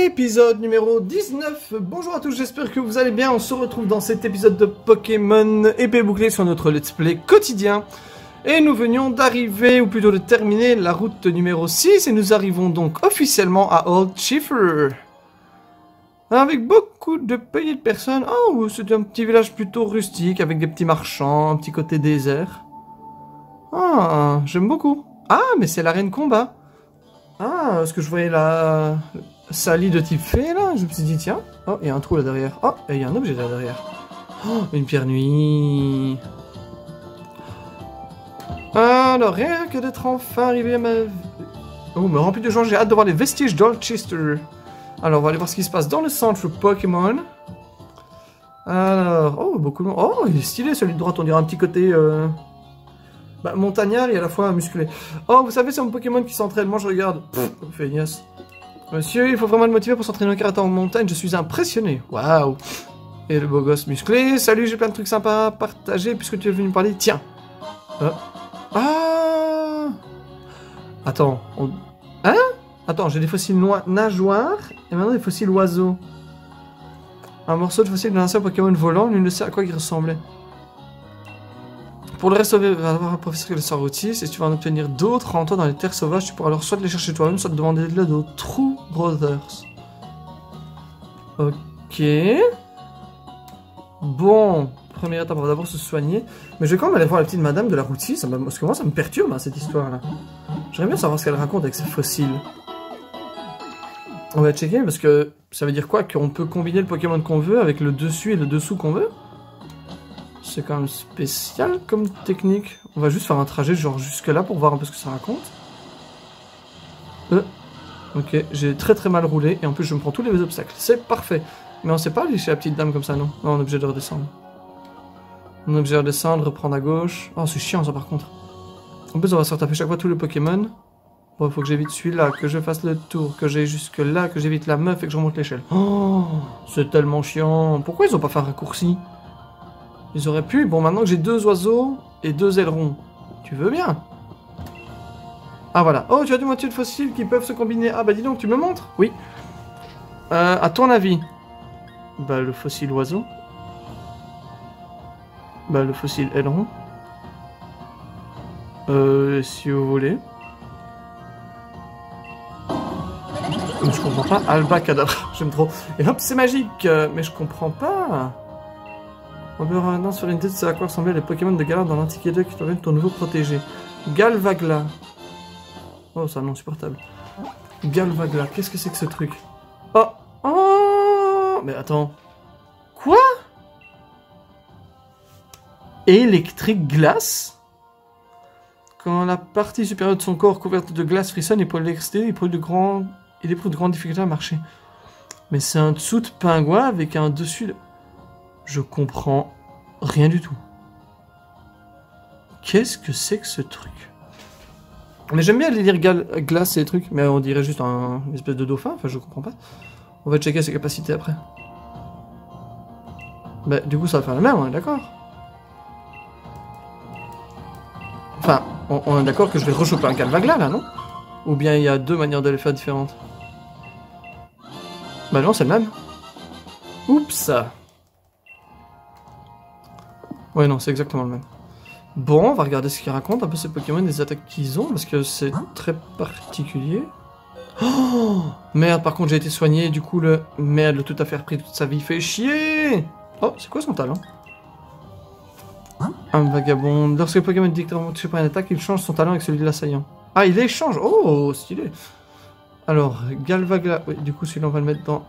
Épisode numéro 19. Bonjour à tous, j'espère que vous allez bien. On se retrouve dans cet épisode de Pokémon épée bouclée sur notre let's play quotidien. Et nous venions d'arriver, ou plutôt de terminer, la route numéro 6. Et nous arrivons donc officiellement à Old Chiffer. Avec beaucoup de petites personnes. Oh, c'est un petit village plutôt rustique, avec des petits marchands, un petit côté désert. Ah, j'aime beaucoup. Ah, mais c'est l'arène combat. Ah, est-ce que je voyais la Sally de type fée, là? Je me suis dit, tiens. Oh, il y a un trou là derrière. Oh, et il y a un objet là derrière. Oh, une pierre nuit. Alors, rien que d'être enfin arrivé à ma... Oh, me remplit de gens, j'ai hâte de voir les vestiges d'Olchester. Alors, on va aller voir ce qui se passe dans le centre Pokémon. Alors, oh, beaucoup de... Oh, il est stylé, celui de droite, on dirait un petit côté... montagnard et à la fois musclé. Oh, vous savez, c'est mon Pokémon qui s'entraîne. Moi, je regarde. Feignasse. Monsieur, il faut vraiment le motiver pour s'entraîner au karaté en montagne. Je suis impressionné. Waouh. Et le beau gosse musclé. Salut, j'ai plein de trucs sympas à partager puisque tu es venu me parler. Tiens. Ah. Attends. Hein? Attends, j'ai des fossiles nageoires et maintenant des fossiles oiseaux. Un morceau de fossile d'un ancien Pokémon volant. Nul ne sait à quoi il ressemblait. Pour le reste, il va y avoir un professeur qui le sort autiste, et si tu vas en obtenir d'autres en toi dans les terres sauvages, tu pourras alors soit les chercher toi-même, soit te demander de l'aide aux True Brothers. Ok. Bon, première étape, on va d'abord se soigner. Mais je vais quand même aller voir la petite madame de la route 6, parce que moi ça me perturbe hein, cette histoire-là. J'aimerais bien savoir ce qu'elle raconte avec ses fossiles. On va checker, parce que ça veut dire quoi? Qu'on peut combiner le Pokémon qu'on veut avec le dessus et le dessous qu'on veut? C'est quand même spécial comme technique. On va juste faire un trajet genre jusque là pour voir un peu ce que ça raconte. Ok, j'ai très mal roulé et en plus je me prends tous les obstacles. C'est parfait. Mais on sait pas aller chez la petite dame comme ça, non? Non, on est obligé de redescendre. On est obligé de redescendre, reprendre à gauche. Oh, c'est chiant ça par contre. En plus on va se retaper chaque fois tous les Pokémon. Bon, il faut que j'évite celui-là, que je fasse le tour, que j'aille jusque là, que j'évite la meuf et que je remonte l'échelle. Oh, c'est tellement chiant. Pourquoi ils ont pas fait un raccourci? Ils auraient pu. Bon, maintenant que j'ai 2 oiseaux et 2 ailerons. Tu veux bien? Ah, voilà. Oh, tu as du moitié de fossiles qui peuvent se combiner. Ah, bah dis donc, tu me montres? Oui. À ton avis? Bah, le fossile oiseau. Bah, le fossile aileron. Si vous voulez. Je comprends pas. Albacadabra. J'aime trop. Et hop, c'est magique. Mais je comprends pas. On peut maintenant sur une tête, c'est à quoi ressemblaient les Pokémon de Galar dans l'Antiquité qui deviennent ton nouveau protégé. Galvagla. Oh, c'est un nom insupportable. Galvagla, qu'est-ce que c'est que ce truc? Oh. Oh. Mais attends. Quoi? Électrique glace? Quand la partie supérieure de son corps couverte de glace frissonne et pour l'électricité, il éprouve de grandes difficultés à marcher. Mais c'est un dessous de pingouin avec un dessus de... Je comprends rien du tout. Qu'est-ce que c'est que ce truc? Mais j'aime bien les lire glace et les trucs, mais on dirait juste une espèce de dauphin, enfin je comprends pas. On va checker ses capacités après. Bah du coup ça va faire la même, on est d'accord? Enfin, on est d'accord que je vais rechoper un Galvagla là, non? Ou bien il y a 2 manières de les faire différentes? Bah non, c'est le même. Oups! Ouais, non, c'est exactement le même. Bon, on va regarder ce qu'il raconte, un peu ces Pokémon, les attaques qu'ils ont, parce que c'est très particulier. Oh merde, par contre, j'ai été soigné, et du coup, le... Merde, le tout à fait repris toute sa vie, fait chier. Oh, c'est quoi son talent? Un vagabond. Lorsque le Pokémon est directement touché par une attaque, il change son talent avec celui de l'assaillant. Ah, il échange. Oh, stylé. Alors, Galvagla. Oui, du coup, celui-là, on va le mettre dans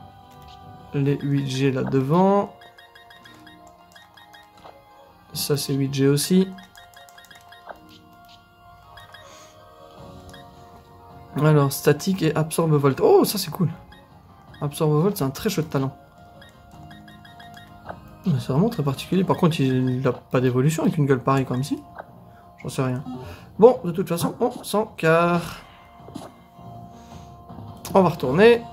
les 8G là devant. Ça c'est 8G aussi. Alors, statique et absorbe volt. Oh, ça c'est cool. Absorbe volt, c'est un très chouette talent. C'est vraiment très particulier. Par contre, il n'a pas d'évolution avec une gueule pareille comme si. J'en sais rien. Bon, de toute façon, on s'en carre. On va retourner.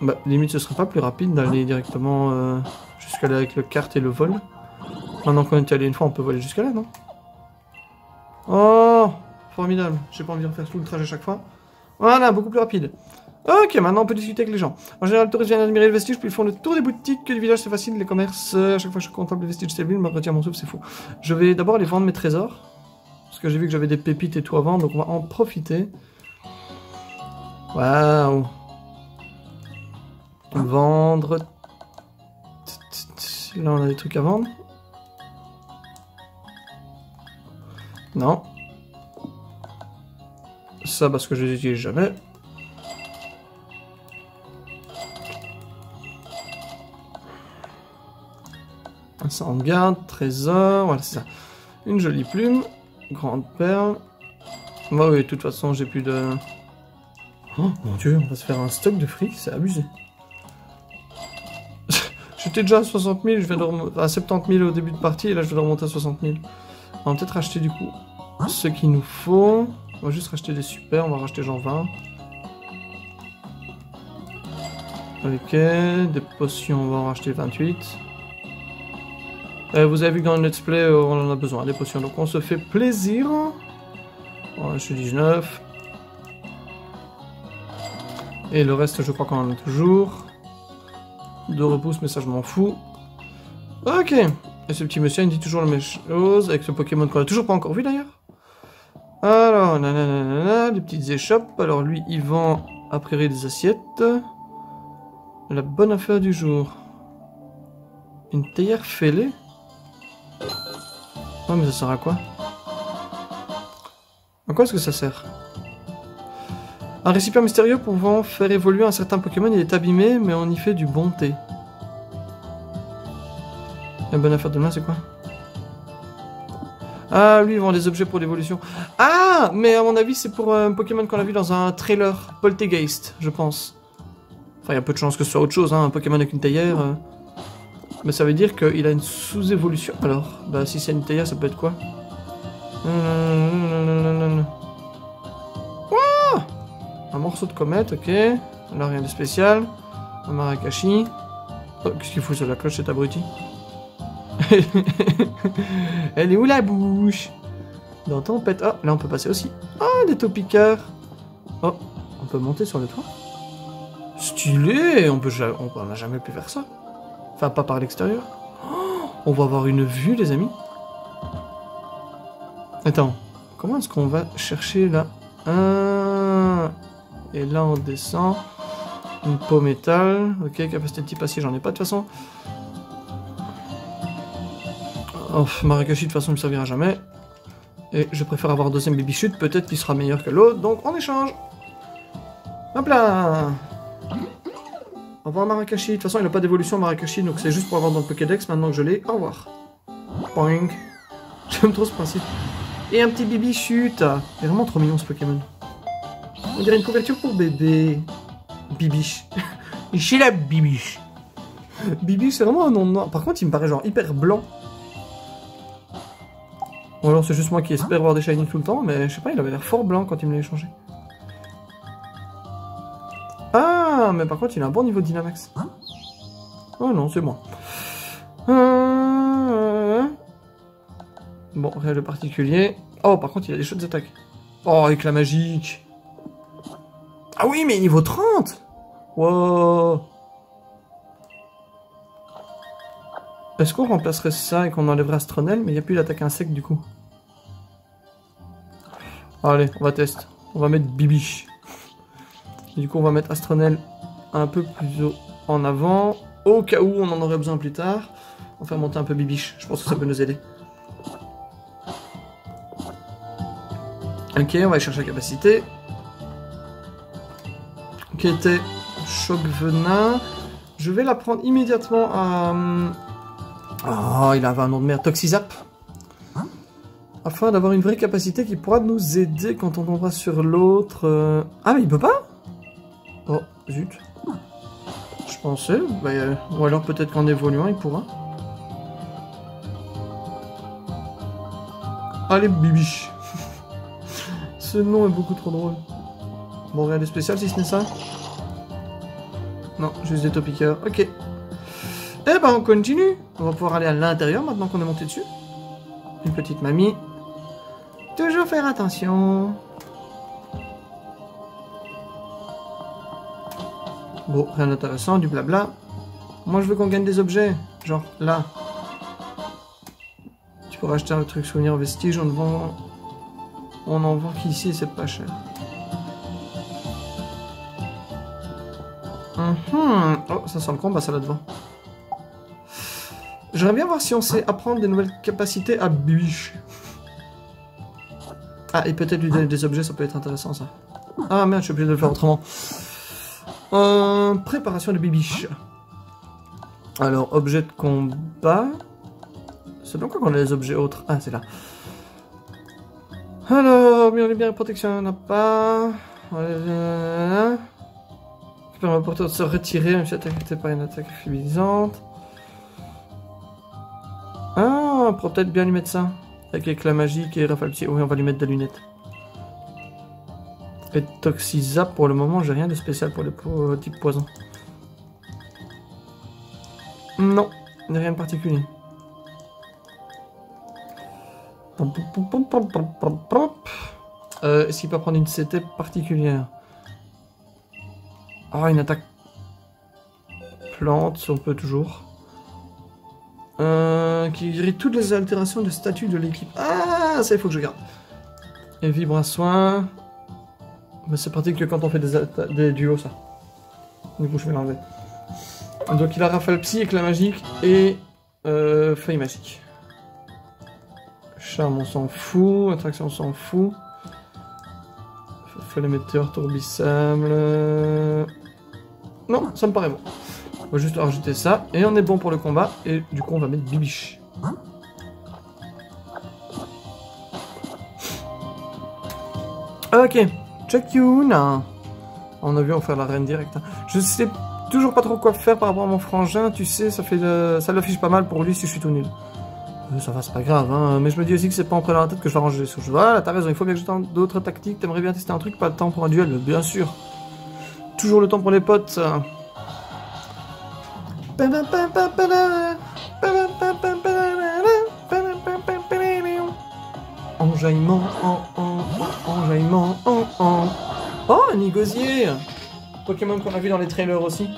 Bah, limite, ce serait pas plus rapide d'aller directement jusqu'à là avec le kart et le vol. Maintenant qu'on est allé une fois, on peut voler jusqu'à là, non? Oh, formidable. J'ai pas envie de refaire tout le trajet à chaque fois. Voilà, beaucoup plus rapide. Ok, maintenant on peut discuter avec les gens. En général, le touriste vient admirer le vestige, puis ils font le tour des boutiques, du village, c'est facile, les commerces. À chaque fois que je contemple le vestige de cette ville, me retient mon souffle, c'est fou. Je vais d'abord aller vendre mes trésors. Parce que j'ai vu que j'avais des pépites et tout à vendre, donc on va en profiter. Waouh. Vendre. Là, on a des trucs à vendre. Non. Ça, parce que je les utilise jamais. Ça on garde, trésor, voilà c'est ça. Une jolie plume, grande perle. Bah oui, de toute façon j'ai plus de... Oh mon dieu, on va se faire un stock de fric, c'est abusé. J'étais déjà à 60 000, je vais à 70 000 au début de partie, et là je vais remonter à 60 000. On va peut-être racheter du coup ce qu'il nous faut. On va juste racheter des super, on va racheter genre 20. Ok, des potions, on va en racheter 28. Vous avez vu que dans le let's play, on en a besoin, des potions, donc on se fait plaisir. On va acheter 19. Et le reste, je crois qu'on en a toujours. 2 repousses, mais ça, je m'en fous. Ok. Et ce petit monsieur, il me dit toujours la même chose, avec ce Pokémon qu'on a toujours pas encore vu, d'ailleurs. Alors, nanana, des petites échoppes. Alors, lui, il vend, a priori, des assiettes. La bonne affaire du jour. Une théière fêlée. Ouais, mais ça sert à quoi? À quoi est-ce que ça sert? Un récipient mystérieux pouvant faire évoluer un certain Pokémon, il est abîmé, mais on y fait du bon thé. La bonne affaire de main, c'est quoi? Ah, lui, il vend des objets pour l'évolution. Ah, mais à mon avis, c'est pour un Pokémon qu'on a vu dans un trailer. Poltergeist, je pense. Enfin, il y a peu de chances que ce soit autre chose, hein, un Pokémon avec une théière. Mais ça veut dire qu'il a une sous-évolution. Alors, bah si c'est une théière, ça peut être quoi? Un morceau de comète, ok. Alors rien de spécial. Un Marakashi. Oh, qu'est-ce qu'il fout sur la cloche, cet abruti? Elle est où la bouche? Dans tempête. Oh, là on peut passer aussi. Oh, des taupiqueurs. Oh, on peut monter sur le toit. Stylé. On n'a jamais pu faire ça. Enfin, pas par l'extérieur. Oh, on va avoir une vue, les amis. Attends. Comment est-ce qu'on va chercher là? Et là, on descend. Une peau métal. Ok, capacité de type acier, j'en ai pas de toute façon. Oh, Marakashi, de toute façon, il me servira jamais. Et je préfère avoir un deuxième Bibichute, peut-être qu'il sera meilleur que l'autre, donc on échange. Hop là. Au revoir Marakashi, de toute façon il n'a pas d'évolution Marakashi, donc c'est juste pour avoir dans le Pokédex, maintenant que je l'ai, au revoir. Boing. J'aime trop ce principe. Et un petit Bibichute. C'est vraiment trop mignon ce Pokémon. On dirait une couverture pour bébé. Bibiche. Chez la Bibiche. Bibiche, c'est vraiment un nom noir. Par contre, il me paraît genre hyper blanc. Ou alors c'est juste moi qui espère voir des shiny tout le temps, mais je sais pas, il avait l'air fort blanc quand il me l'a échangé. Ah, mais par contre, il a un bon niveau de Dynamax. Oh non, c'est moi. Bon, rien de particulier. Oh, par contre, il a des chutes d'attaque. Oh, éclat magique. Ah oui, mais niveau 30. Wow. Est-ce qu'on remplacerait ça et qu'on enlèverait Astronel, mais il n'y a plus d'attaque insecte du coup? Allez, on va tester. On va mettre Bibiche. Du coup, on va mettre Astronel un peu plus haut en avant, au cas où on en aurait besoin plus tard. On va faire monter un peu Bibiche. Je pense que ça peut nous aider. Ok, on va aller chercher la capacité. Qui était Choc Venin. Je vais la prendre immédiatement à... Oh, il avait un nom de merde. Toxizap. Afin d'avoir une vraie capacité qui pourra nous aider quand on tombera sur l'autre. Ah, mais il peut pas? Oh, zut. Je pensais. Bah, ou alors peut-être qu'en évoluant, il pourra. Allez, Bibiche. Ce nom est beaucoup trop drôle. Bon, rien de spécial si ce n'est ça. Non, juste des topiqueurs. Ok. Eh ben, on continue. On va pouvoir aller à l'intérieur maintenant qu'on est monté dessus. Une petite mamie. Toujours faire attention. Bon, rien d'intéressant, du blabla. Moi, je veux qu'on gagne des objets. Genre, là. Tu pourras acheter un truc souvenir vestige, on en vend qu'ici, c'est pas cher. Oh, ça sent le combat, ça, là devant. J'aimerais bien voir si on sait apprendre des nouvelles capacités à Bibiche. Ah, et peut-être lui donner des objets, ça peut être intéressant, ça. Ah merde, je suis obligé de le faire autrement. Préparation de Bibiche. Alors, objet de combat... C'est donc quoi qu'on a les objets autres? Ah, c'est là. Alors, bien protection, on n'a pas... Qui permet au porteur de se retirer, même si attaqué par une attaque fibilisante. Ah, on pourrait peut-être bien lui mettre ça. Avec éclat magique et rafale psy. Oui, on va lui mettre des lunettes. Et Toxizap, pour le moment, j'ai rien de spécial pour le type poison. Non, rien de particulier. Est-ce qu'il peut prendre une CT particulière? Ah, une attaque plante, si on peut toujours. Qui guérit toutes les altérations de statut de l'équipe. Ah, ça il faut que je garde. Et vibre à soin. Mais c'est pratique que quand on fait des duos, ça. Du coup, je vais l'enlever. Donc il a rafale psy, éclat magique et feuille magique. Charme, on s'en fout. Attraction, on s'en fout. Follet météore, tourbissable. Non, ça me paraît bon. On va juste rajouter ça. Et on est bon pour le combat. Et du coup, on va mettre Bibiche. Ok. Check you now. On a vu, on va faire la reine directe. Je sais toujours pas trop quoi faire par rapport à mon frangin. Tu sais, ça l'affiche pas mal pour lui si je suis tout nul. Ça va, c'est pas grave, hein. Mais je me dis aussi que c'est pas en prenant la tête que je vais arranger les souches. Voilà, t'as raison, il faut bien que je tente d'autres tactiques. T'aimerais bien tester un truc, pas le temps pour un duel, bien sûr. Toujours le temps pour les potes. Enjaillement, enjaillement, Oh, un Nigosier! Pokémon qu'on a vu dans les trailers aussi.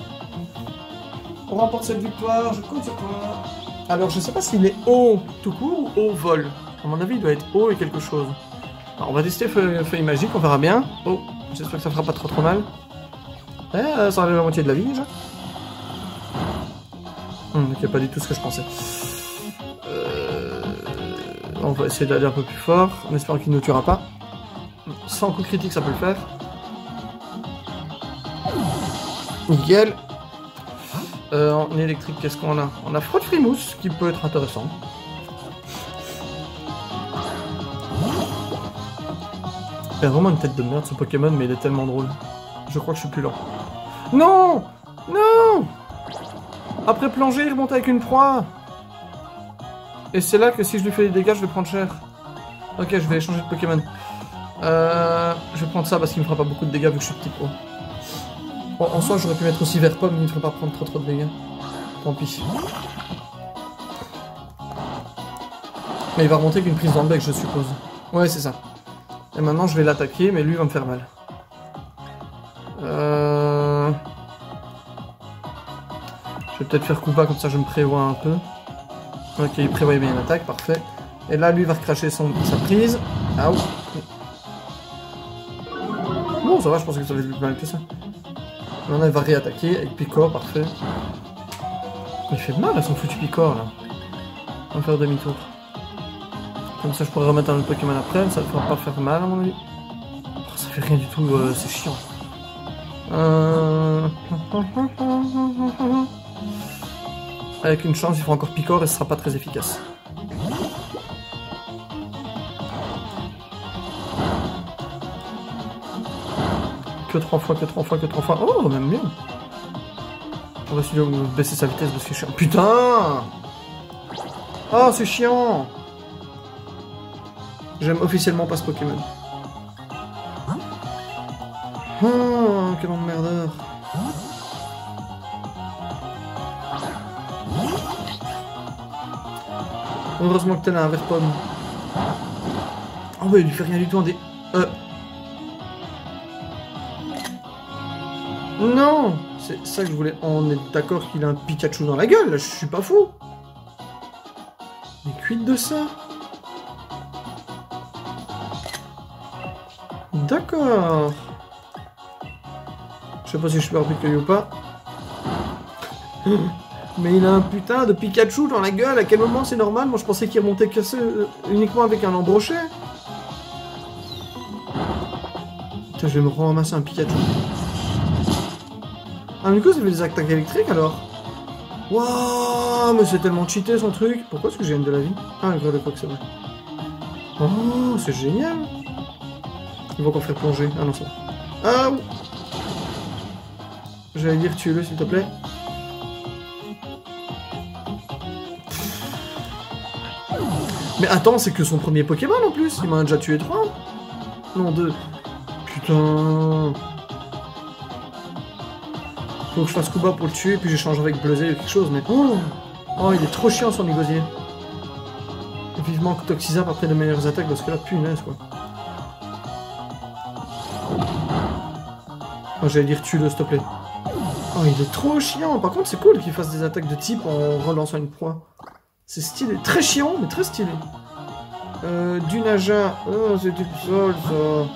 On remporte cette victoire, je compte sur toi. Alors, je sais pas s'il est haut tout court ou haut vol. À mon avis, il doit être haut et quelque chose. Alors, on va tester feuille magique, on verra bien. Oh, j'espère que ça fera pas trop mal. Ça enlève la moitié de la vie déjà. Ok, pas du tout ce que je pensais. On va essayer d'aller un peu plus fort, en espérant qu'il ne nous tuera pas. Sans coup critique, ça peut le faire. Nickel. En électrique, qu'est-ce qu'on a? On a Frotte Frimousse, qui peut être intéressant. Il a vraiment une tête de merde ce Pokémon, mais il est tellement drôle. Je crois que je suis plus lent. Non! Non! Après plonger, il remonte avec une proie. Et c'est là que si je lui fais des dégâts, je vais prendre cher. Ok, je vais changer de Pokémon. Je vais prendre ça parce qu'il me fera pas beaucoup de dégâts vu que je suis petit pro. Bon, en soi, j'aurais pu mettre aussi vert pomme, mais il ne ferait pas prendre trop de dégâts. Tant pis. Mais il va remonter avec une prise dans le bec, je suppose. Ouais, c'est ça. Et maintenant, je vais l'attaquer, mais lui va me faire mal. Je vais peut-être faire coup bas, comme ça je me prévois un peu. Ok, il prévoit bien une attaque, parfait. Et là, lui va recracher sa prise. Ah oui. Bon, ça va, je pensais que ça allait être plus mal que ça. Maintenant, il va réattaquer avec Picor, parfait. Il fait mal à son foutu Picor, là. On va faire demi-tour. Comme ça, je pourrais remettre un autre Pokémon après, ça ne fera pas faire mal, à mon avis. Oh, ça fait rien du tout, c'est chiant. Avec une chance, il fera encore Picor et ce sera pas très efficace. Que 3 fois, que 3 fois, que 3 fois. Oh, même mieux. On va essayer de baisser sa vitesse parce que c'est chiant. Putain! Oh, c'est chiant! J'aime officiellement pas ce Pokémon. Oh, quel emmerdeur. Heureusement que t'en as un vert pomme. Oh bah il lui fait rien du tout en dé... Non, c'est ça que je voulais. On est d'accord qu'il a un Pikachu dans la gueule, là, je suis pas fou. Mais quid de ça? D'accord. Je sais pas si je suis perpétué ou pas. Mais il a un putain de Pikachu dans la gueule, à quel moment c'est normal? Moi je pensais qu'il remontait uniquement avec un embrochet. Putain, je vais me ramasser un Pikachu. Ah, du coup, ça fait des attaques électriques alors? Waouh, mais c'est tellement cheaté son truc. Pourquoi est-ce que j'ai une de la vie? Ah, le de quoi que c'est vrai. Oh, c'est génial. Il va encore faire plonger. Ah non, ça. Ah, oui. J'allais dire, tue-le s'il te plaît. Mais attends, c'est que son premier Pokémon en plus. Il m'en a déjà tué 3. Non, 2. Putain. Faut que je fasse coup bas pour le tuer, puis j'échange avec Bleuset ou quelque chose, mais... Oh, il est trop chiant son Nigosier. Vivement que Toxizap après de meilleures attaques, parce que là, punaise, quoi. Oh, j'allais dire tue-le, s'il te plaît. Oh, il est trop chiant. Par contre, c'est cool qu'il fasse des attaques de type en relançant une proie. C'est stylé. Très chiant, mais très stylé. Du Naja. Oh, c'est du sol, ça.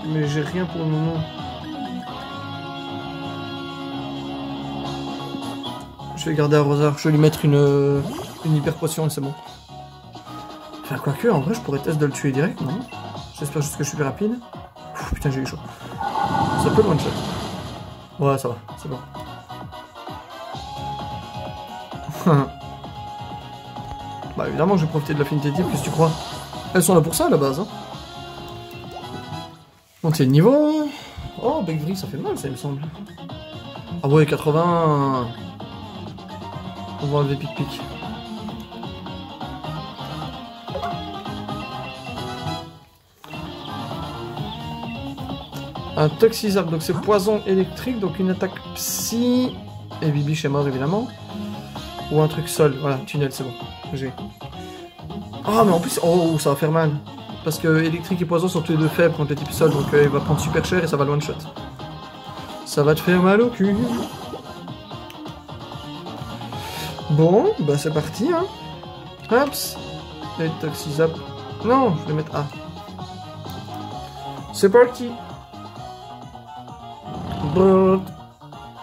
Mais j'ai rien pour le moment. Je vais garder Arrosard, je vais lui mettre une hyper potion et c'est bon. Enfin, quoique, en vrai, je pourrais tester de le tuer direct, non? J'espère juste que je suis plus rapide. Ouf, putain, j'ai eu chaud. Ça peut le one-shot. Ouais, ça va, c'est bon. Bah, évidemment, je vais profiter de l'affinité type, qu'est-ce que tu crois? Elles sont là pour ça, à la base, hein. Monter le niveau. Oh, Becvry, ça fait mal, ça, il me semble. Ah ouais, 80... On va enlever Pic-Pic. Un Toxizap, donc c'est poison électrique, donc une attaque psy. Et Bibiche est mort évidemment. Ou un truc sol, voilà, tunnel, c'est bon. J'ai. Ah, mais en plus, oh, ça va faire mal. Parce que électrique et poison sont tous les deux faibles contre le type sol, donc il va prendre super cher et ça va le one shot. Ça va te faire mal au cul. Bon, bah c'est parti, hein. Hops. Et Toxizap. Non, je vais mettre A. C'est parti.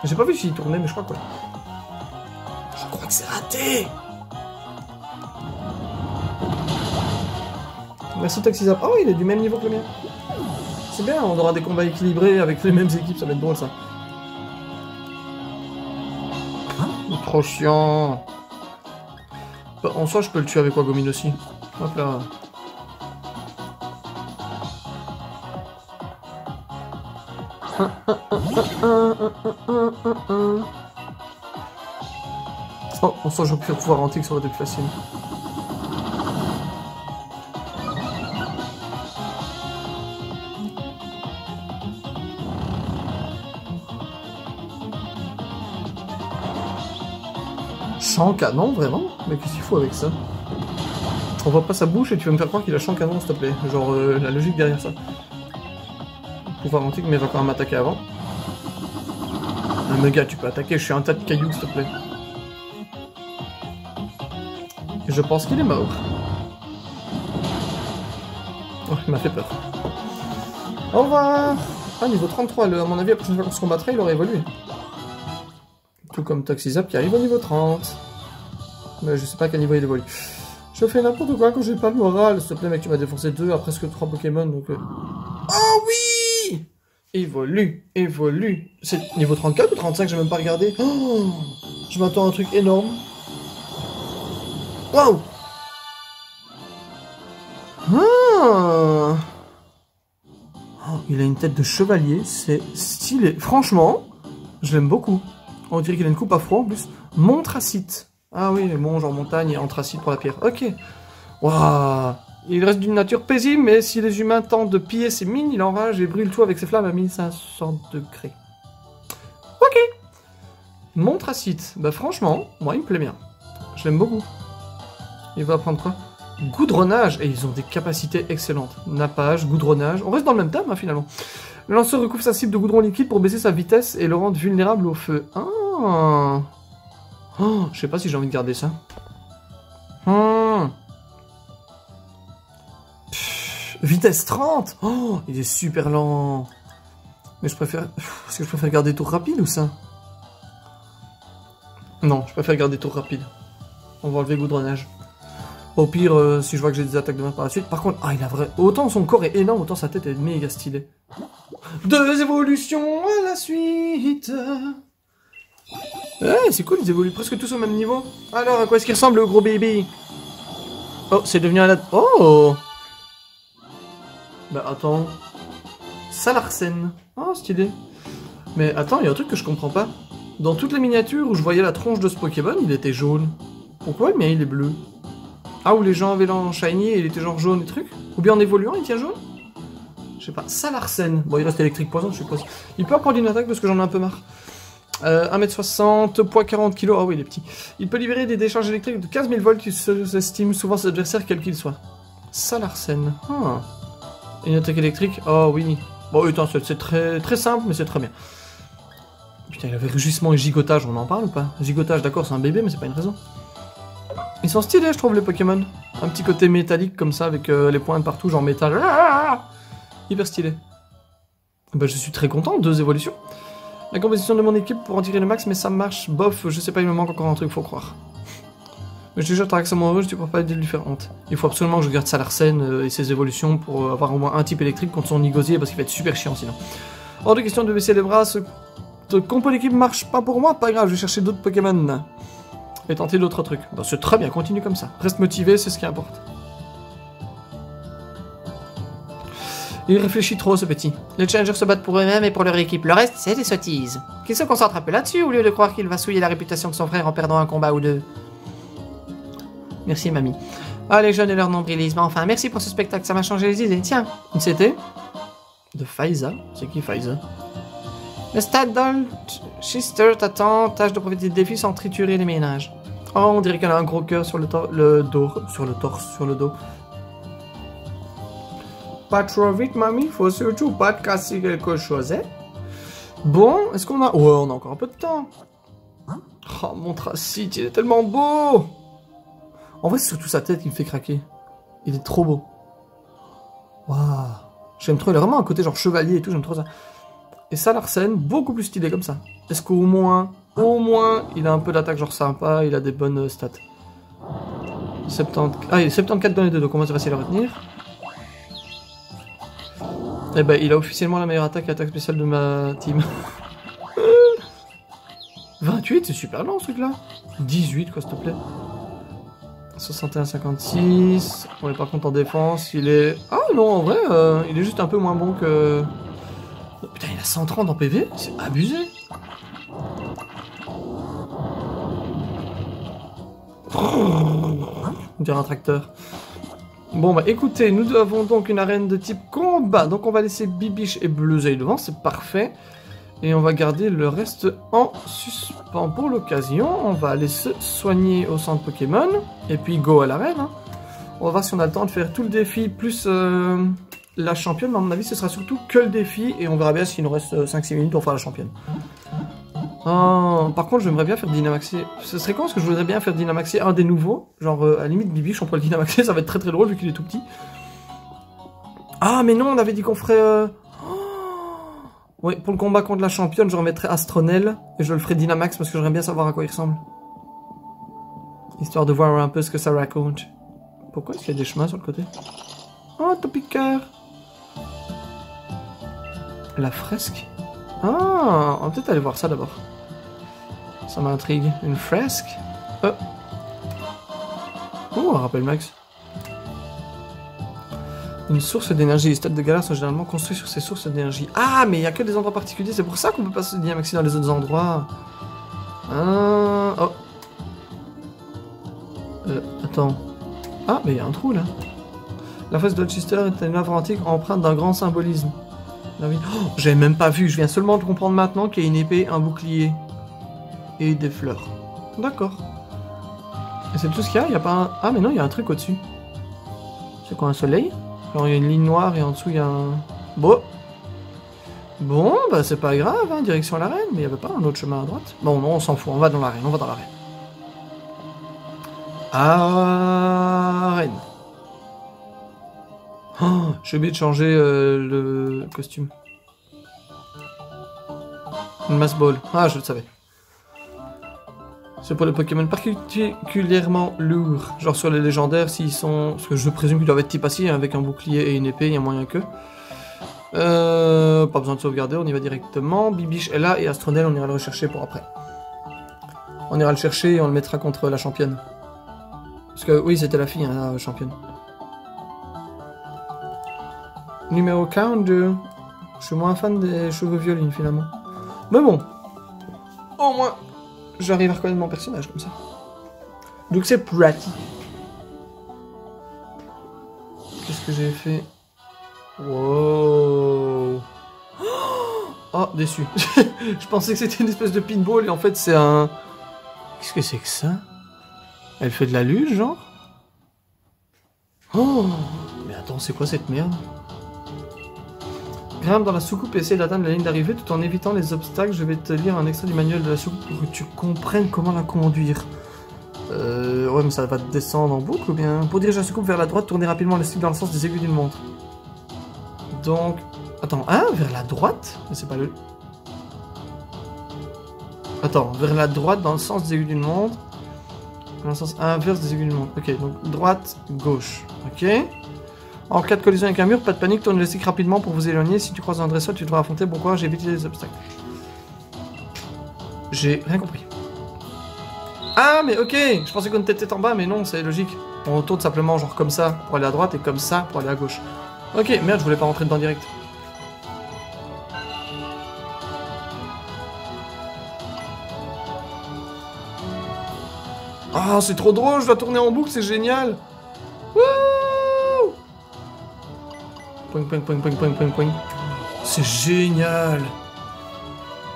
J'ai pas vu s'il tournait, mais je crois que ouais. Je crois que c'est raté. Merci Toxizap. Oh, il est du même niveau que le mien. C'est bien, on aura des combats équilibrés avec les mêmes équipes, ça va être drôle ça. Trop chiant. En soi, je peux le tuer avec Wagomine aussi. Hop là. Oh, en soi, j'aurais pu pouvoir antique, ça aurait été plus facile. Champ canon, vraiment? Mais qu'est-ce qu'il faut avec ça? On voit pas sa bouche et tu vas me faire croire qu'il a champ canon, s'il te plaît. Genre, la logique derrière ça. Pouvoir antique, mais il va quand même m'attaquer avant. Ah, mais gars, tu peux attaquer, je suis un tas de cailloux, s'il te plaît. Et je pense qu'il est mort. Oh, il m'a fait peur. Au revoir! Ah, niveau 33, à mon avis, la prochaine fois qu'on se combattrait, il aurait évolué. Tout comme Toxizap qui arrive au niveau 30. Mais je sais pas à quel niveau il évolue. Je fais n'importe quoi quand j'ai pas le moral. S'il te plaît, mec, tu m'as défoncé 2 à presque 3 Pokémon, donc... Oh oui! Évolue, évolue. C'est niveau 34 ou 35, j'ai même pas regardé. Oh, je m'attends à un truc énorme. Waouh! Ah! Oh, il a une tête de chevalier, c'est stylé. Franchement, je l'aime beaucoup. On dirait qu'il a une coupe à froid en plus. Montracite. Ah oui, bon, genre montagne et anthracite pour la pierre. Ok. Waouh! Il reste d'une nature paisible, mais si les humains tentent de piller ses mines, il enrage et brûle tout avec ses flammes à 1500 degrés. Ok. Montracite. Bah franchement, moi il me plaît bien. Je l'aime beaucoup. Il va apprendre quoi? Goudronnage. Et ils ont des capacités excellentes. Nappage, goudronnage. On reste dans le même thème, hein, finalement. Le lanceur recouvre sa cible de goudron liquide pour baisser sa vitesse et le rendre vulnérable au feu. Ah. Oh, je sais pas si j'ai envie de garder ça. Vitesse 30. Oh, il est super lent. Mais je préfère... Est-ce que je préfère garder tour rapide ou ça? Non, je préfère garder tour rapide. On va enlever goudronnage. Au pire, si je vois que j'ai des attaques de main par la suite. Par contre, ah, il a vrai... Autant son corps est énorme, autant sa tête est méga stylée. 2 évolutions à la suite. Ouais, c'est cool, ils évoluent presque tous au même niveau. Alors, à quoi est-ce qu'il ressemble, le gros baby? Oh, c'est devenu un... Oh! Bah, attends... Salarsen. Oh, stylé. Mais attends, il y a un truc que je comprends pas. Dans toutes les miniatures où je voyais la tronche de ce Pokémon, il était jaune. Pourquoi le mien, il est bleu? Ah, où les gens avaient l'en shiny et il était genre jaune et trucs? Ou bien en évoluant, il tient jaune? Je sais pas. Salarsen. Bon, il reste électrique poison, je suppose. Il peut prendre une attaque parce que j'en ai un peu marre. 1m60, poids 40 kg. Ah oui, il est petit. Il peut libérer des décharges électriques de 15 000 volts qui sous-estiment souvent ses adversaires, quel qu'il soit. Salarsen. Ah. Une attaque électrique? Oh oui. Bon, attends, c'est très simple, mais c'est très bien. Putain, il avait rugissement et gigotage, on en parle ou pas? Gigotage, d'accord, c'est un bébé, mais c'est pas une raison. Ils sont stylés, je trouve, les Pokémon. Un petit côté métallique comme ça, avec les pointes partout, genre métal. Hyper stylé. Bah, je suis très content, 2 évolutions. La composition de mon équipe pour en tirer le max, mais ça marche, bof, je sais pas, il me manque encore un truc, faut croire. Mais je te jure, Tarax amoureux, tu pourras pas lui faire honte. Il faut absolument que je garde Salarsen et ses évolutions pour avoir au moins un type électrique contre son Nigosier, parce qu'il va être super chiant sinon. Hors de question de baisser les bras, ce compo d'équipe marche pas pour moi, pas grave, je vais chercher d'autres Pokémon. Et tenter d'autres trucs. Bah, c'est très bien, continue comme ça. Reste motivé, c'est ce qui importe. Il réfléchit trop, ce petit. Les challengers se battent pour eux-mêmes et pour leur équipe. Le reste, c'est des sottises. Qu'il se concentre un peu là-dessus, au lieu de croire qu'il va souiller la réputation de son frère en perdant un combat ou deux. Merci, mamie. Ah, les jeunes et leur nombrilisme, enfin, merci pour ce spectacle, ça m'a changé les idées. Tiens, une CT de Faiza. C'est qui, Faiza? Le stade d'Alchester t'attend, tâche de profiter des défis sans triturer les ménages. Oh, on dirait qu'elle a un gros cœur sur le dos. Pas trop vite, mamie, faut surtout pas te casser quelque chose, hein? Bon, est-ce qu'on a... Ouais, on a encore un peu de temps. Oh, mon Tracite, il est tellement beau! En vrai, c'est surtout sa tête qui me fait craquer. Il est trop beau. Waouh! J'aime trop, il a vraiment un côté genre chevalier et tout, j'aime trop ça. Et Salarsen, beaucoup plus stylé comme ça. Est-ce qu'au moins, il a un peu d'attaque genre sympa, il a des bonnes stats. 70... Ah, il est 74 dans les deux, donc on va essayer de le retenir. Eh ben, il a officiellement la meilleure attaque et attaque spéciale de ma team. 28, c'est super long ce truc-là. 18, quoi, s'il te plaît. 61-56. On est par contre en défense, il est... Ah non, en vrai, il est juste un peu moins bon que... Oh, putain, il a 130 en PV, c'est abusé. On dirait un tracteur. Bon bah écoutez, nous avons donc une arène de type combat, donc on va laisser Bibiche et Bluezeil devant, c'est parfait. Et on va garder le reste en suspens pour l'occasion. On va aller se soigner au centre Pokémon, et puis go à l'arène. Hein. On va voir si on a le temps de faire tout le défi, plus la championne, mais à mon avis ce sera surtout que le défi, et on verra bien s'il nous reste 5-6 minutes pour faire la championne. Par contre, j'aimerais bien faire Dynamaxer. Ce serait con parce que je voudrais bien faire Dynamaxer un des nouveaux. Genre, à la limite, Bibiche, on pourrait le Dynamaxer, ça va être très très drôle vu qu'il est tout petit. Ah, mais non, on avait dit qu'on ferait... Oui, pour le combat contre la championne, je remettrais Astronel et je le ferai Dynamax parce que j'aimerais bien savoir à quoi il ressemble. Histoire de voir un peu ce que ça raconte. Pourquoi est-ce qu'il y a des chemins sur le côté? Oh, Topiqueur! La fresque? Ah, on va peut-être aller voir ça d'abord. Ça m'intrigue. Une fresque? Oh, un rappel max. Une source d'énergie. Les stades de galère sont généralement construits sur ces sources d'énergie. Ah, mais il n'y a que des endroits particuliers. C'est pour ça qu'on peut pas se dynamaxer dans les autres endroits. Ah, oh. Attends. Ah, mais il y a un trou là. La fresque d'Alchester est une œuvre antique empreinte d'un grand symbolisme. Oh, j'avais même pas vu. Je viens seulement de comprendre maintenant qu'il y a une épée, un bouclier et des fleurs. D'accord. Et c'est tout ce qu'il y a? Il y a pas un... Ah, mais non, il y a un truc au-dessus. C'est quoi, un soleil? Alors il y a une ligne noire et en dessous il y a un... Bon. Bon, bah c'est pas grave, hein, direction l'arène, mais il y avait pas un autre chemin à droite. Bon, non, on s'en fout, on va dans l'arène, on va dans l'arène. Arène. Oh, j'ai oublié de changer le costume. Une mass ball. Ah, je le savais. C'est pour les Pokémon particulièrement lourds. Genre sur les légendaires, s'ils sont... Parce que je présume qu'ils doivent être type acier, hein, avec un bouclier et une épée, il y a moyen que... pas besoin de sauvegarder, on y va directement. Bibiche est là et Astronel, on ira le rechercher pour après. On ira le chercher et on le mettra contre la championne. Parce que oui, c'était la fille, hein, la championne. Numéro 42. Je suis moins fan des cheveux violines finalement. Mais bon. Au moins, j'arrive à reconnaître mon personnage comme ça. Donc c'est pratique. Qu'est-ce que j'ai fait? Wow. Oh, déçu. Je pensais que c'était une espèce de pinball et en fait c'est un... Qu'est-ce que c'est que ça? Elle fait de la luge, genre? Oh! Mais attends, c'est quoi cette merde? Grimpe dans la soucoupe et essaie d'atteindre la ligne d'arrivée tout en évitant les obstacles. Je vais te lire un extrait du manuel de la soucoupe pour que tu comprennes comment la conduire. Ouais, mais ça va descendre en boucle ou bien... Pour diriger la soucoupe vers la droite, tournez rapidement le stick dans le sens des aiguilles d'une montre. Donc... Attends, hein? Vers la droite? Mais c'est pas le... Attends, vers la droite dans le sens des aiguilles d'une montre. Dans le sens inverse des aiguilles d'une montre. Ok, donc droite, gauche. Ok. En cas de collision avec un mur, pas de panique, tourne le stick rapidement pour vous éloigner. Si tu croises un dresseur, tu devras affronter. Bon courage, éviter les obstacles. J'ai rien compris. Ah, mais ok! Je pensais qu'on était en bas, mais non, c'est logique. On tourne simplement genre comme ça pour aller à droite et comme ça pour aller à gauche. Ok, merde, je voulais pas rentrer dedans direct. Ah, c'est trop drôle, je dois tourner en boucle, c'est génial! Wouh! Poing, poing, poing, poing, poing, poing, poing. C'est génial!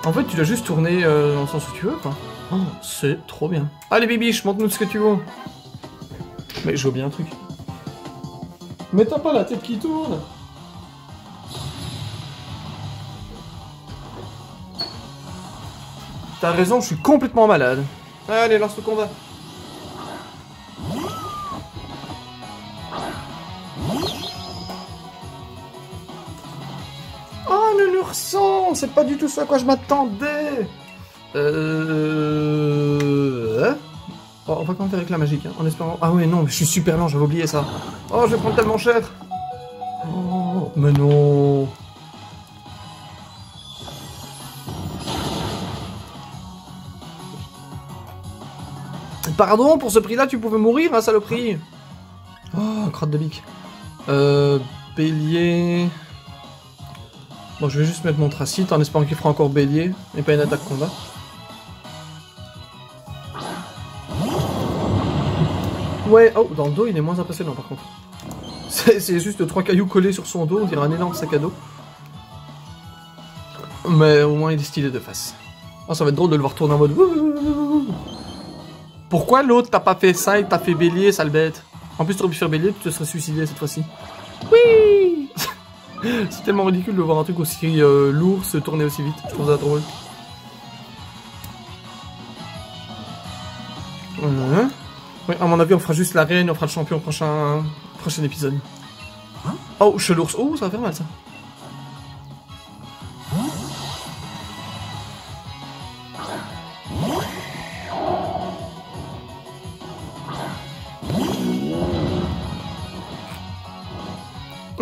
En fait, tu dois juste tourner dans le sens où tu veux, quoi. Oh, c'est trop bien. Allez, Bibiche, montre-nous ce que tu veux. Mais je vois bien un truc. Mais t'as pas la tête qui tourne! T'as raison, je suis complètement malade. Allez, lance le combat. Oh, le ourson! C'est pas du tout ça à quoi je m'attendais! Oh, on va quand même faire avec la magique, hein, en espérant... Ah ouais, non, je suis super lent, j'avais oublié ça. Oh, je vais prendre tellement cher! Oh, mais non! Pardon, pour ce prix-là, tu pouvais mourir, hein, saloperie! Oh, crotte de bique. Bélier... Bon, je vais juste mettre mon tracite en espérant qu'il fera encore bélier, et pas une attaque combat. Ouais, oh, dans le dos, il est moins impressionnant par contre. C'est juste 3 cailloux collés sur son dos, on dirait un énorme sac à dos. Mais au moins, il est stylé de face. Oh, ça va être drôle de le voir tourner en mode... Pourquoi l'autre t'a pas fait ça et t'a fait bélier, sale bête? En plus, tu aurais pu faire bélier, tu te serais suicidé cette fois-ci. Oui. C'est tellement ridicule de voir un truc aussi lourd se tourner aussi vite. Je trouve ça drôle. Oui, à mon avis, on fera juste la reine, on fera le champion au prochain épisode. Oh, chez l'ours. Oh, ça va faire mal, ça.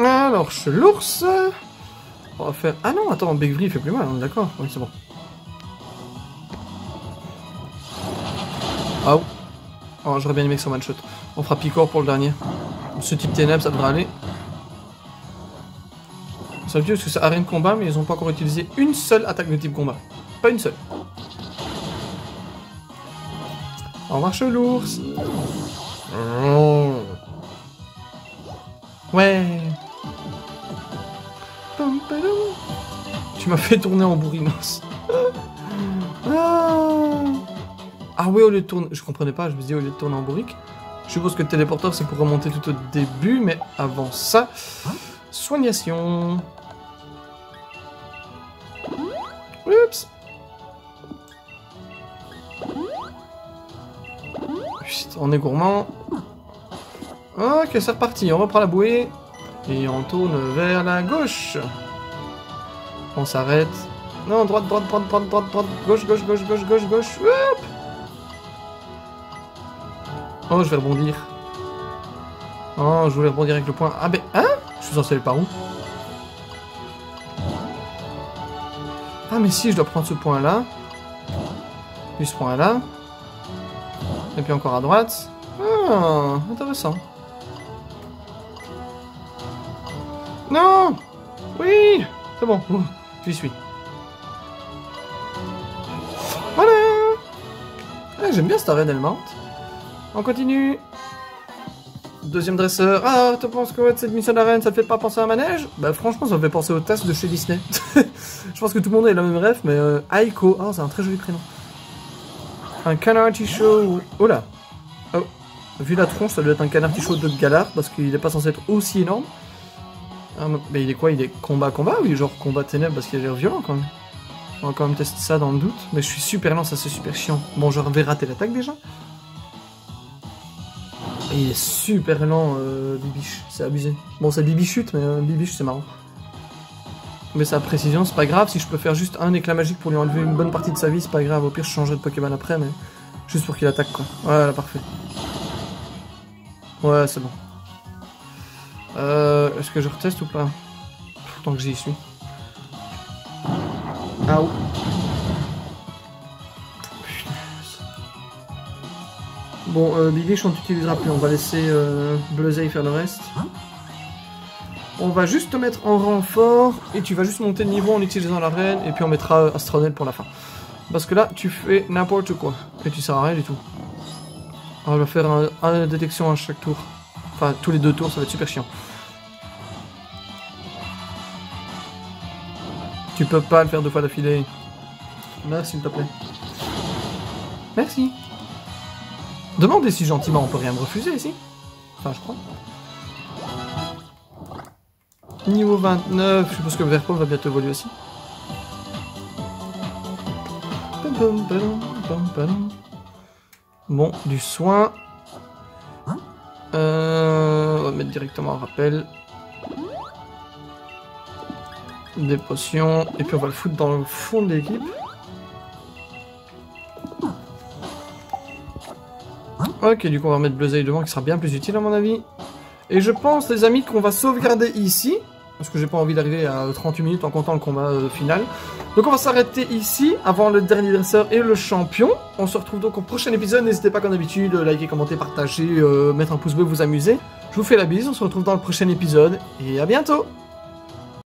Alors, chez l'ours... On va faire... Ah non, attends, Begvry, il fait plus mal, on est d'accord? Oui, c'est bon. Oh. Oh, j'aurais bien aimé que ça one-shot. On fera Picor pour le dernier. Ce type ténèbres, ça devrait aller. Ça veut dire que c'est arène combat, mais ils n'ont pas encore utilisé une seule attaque de type combat. Pas une seule. Au revoir, chez l'ours. Ouais. Tu m'as fait tourner en bourrinos. Ah ouais, au lieu de tourner... Je comprenais pas, je me disais au lieu de tourner en bourrique. Je suppose que le téléporteur c'est pour remonter tout au début, mais avant ça... Soignation. Chut, on est gourmand. Ok, c'est reparti. On reprend la bouée. Et on tourne vers la gauche. On s'arrête. Non, droite, droite, droite, droite, droite, droite. Gauche, gauche, gauche, gauche, gauche, gauche. Hop. Oh, je vais rebondir. Oh, je voulais rebondir avec le point. Ah, ben, hein? Je suis censé aller par où? Ah, mais si, je dois prendre ce point-là. Puis ce point-là. Et puis encore à droite. Ah, intéressant. Non! Oui! C'est bon, j'y suis. Voilà! Ah, j'aime bien cette arène, elle monte. On continue. Deuxième dresseur. Ah, tu penses que cette mission d'arène, ça te fait pas penser à un manège? Bah franchement, ça me fait penser au TAS de chez Disney. Je pense que tout le monde a le même rêve, mais Aiko. Oh, c'est un très joli prénom. Un canard tichot. Oh là. Oh. Vu la tronche, ça doit être un canard tichot de galard, parce qu'il est pas censé être aussi énorme. Ah, mais il est quoi? Il est combat ou il est genre combat ténèbres parce qu'il a l'air violent quand même? On va quand même tester ça dans le doute. Mais je suis super lent, ça c'est super chiant. Bon, je vais rater l'attaque déjà. Et il est super lent, Bibiche. C'est abusé. Bon, c'est Bibichute, mais Bibiche c'est marrant. Mais sa précision, c'est pas grave. Si je peux faire juste un éclat magique pour lui enlever une bonne partie de sa vie, c'est pas grave. Au pire, je changerai de Pokémon après, mais juste pour qu'il attaque quoi. Voilà, parfait. Ouais, c'est bon. Est-ce que je reteste ou pas? Tant que j'y suis. Ah, bon, Bibiche, on t'utilisera plus. On va laisser Bleuzeil faire le reste. On va juste te mettre en renfort et tu vas juste monter de niveau en utilisant la reine. Et puis on mettra Astronel pour la fin. Parce que là, tu fais n'importe quoi. Et tu sers à rien du tout. On va faire un détection à chaque tour. Enfin, tous les 2 tours, ça va être super chiant. Tu peux pas le faire 2 fois d'affilée. Merci, s'il te plaît. Merci. Demandez si gentiment, on peut rien me refuser ici. Enfin, je crois. Niveau 29, je suppose que le Verpol va bientôt évoluer aussi. Bon, du soin. On va mettre directement un rappel. Des potions. Et puis on va le foutre dans le fond de l'équipe. Ok, du coup on va remettre Bleuzeil devant qui sera bien plus utile à mon avis. Et je pense les amis qu'on va sauvegarder ici. Parce que j'ai pas envie d'arriver à 38 minutes en comptant le combat final. Donc on va s'arrêter ici avant le dernier dresseur et le champion. On se retrouve donc au prochain épisode. N'hésitez pas comme d'habitude, liker, commenter, partager, mettre un pouce bleu, vous amuser. Je vous fais la bise, on se retrouve dans le prochain épisode et à bientôt.